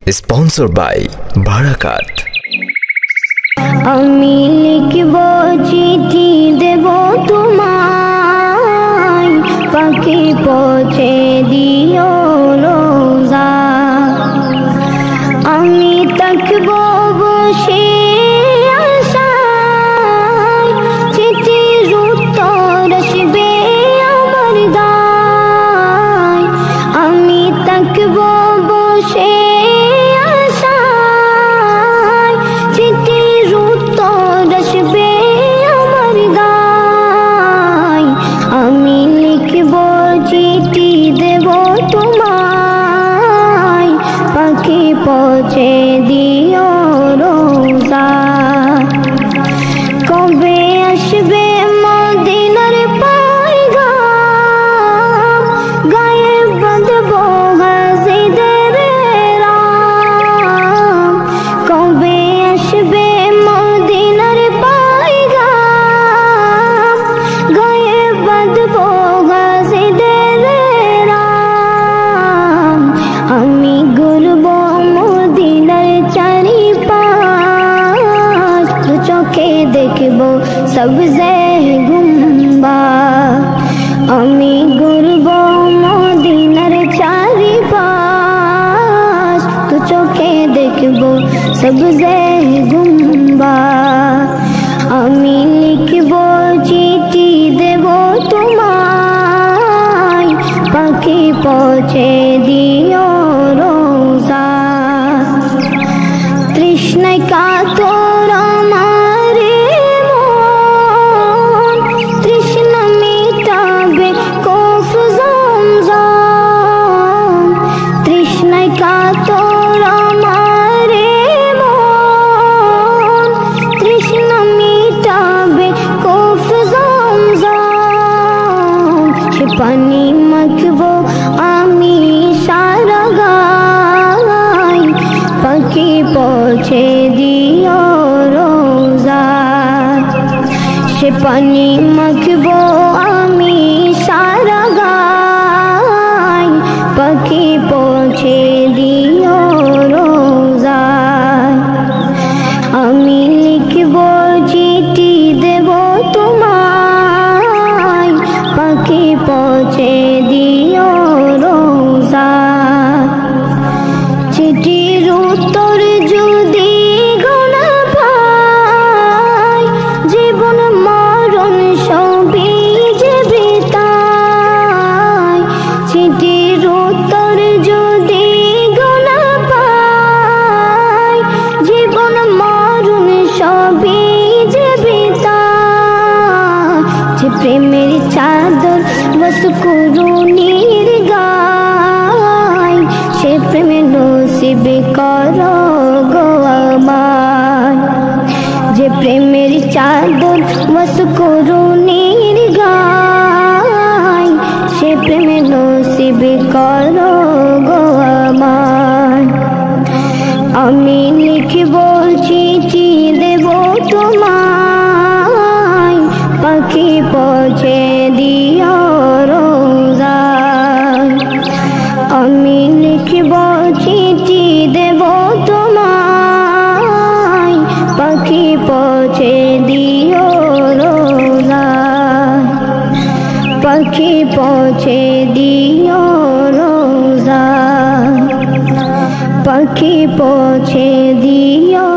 Sponsored by Barakat. আমি লিখব চিঠি দেব তোমায়, পাখি পৌঁছে দিও রোজা। আমি থাকব বসে আশায়, চিঠির উত্তর আসবে আমার গায়। আমি থাকব বসে পৌঁছে দিও রোজা। কবে আসবে মদিনার পয়গাম, গায়ে বাঁধবো হাজিদের রাম। কবে আসবে মদিনার পয়গাম, গায়ে বাঁধবো হাজিদের রাম। আমি ঘুরব চোখে দেখব সবজে গুম্বা। আমি ঘুরব মদিনার চারিপাশ, তো চোখে দেখব সবজে গুম্বা। আমি লিখব চিঠি দেব তোমায়, পাখি পৌঁছে দিও রোজা। তৃষ্ণায় কাতর আমারে মন, তৃষ্ণা মিটাবে কফ জমজম। তৃষ্ণায় কাতর আমারে মন, তৃষ্ণা মিটাবে কফ জমজম। সে পানি মাখবো আমি সারা গায়, পাখি পৌঁছে দিও রোজা। সে পানি মাখবো আমি সারা গায়, পাখি পৌঁছে দিও রোজা। আমি লিখব চিঠি দেব তোমায়, পাখি পৌঁছে দিও রোজা। চিঠির উত্তর যদি গোনা পাই, জীবন মরণ সবই যে বিতাই। চিঠির উত্তর যদি গোনা পাই, জীবন মরণ সবই যে বিতাই। যে প্রেমের চাদর বস করুণীর গায়, সে প্রেমে নসিব করো গো আমায়। যে প্রেমের চাদর বস করুণীর গায়, সে প্রেমে নসিব করো গো আমায়। আমি লিখব চিঠি দেব তোমায়, পাখি পৌঁছে দিও রোজা। আমি লিখব চিঠি দেব তোমায়, পাখি পৌঁছে দিও রোজা। পাখি পৌঁছে দিও রোজা, পাখি পৌঁছে দিও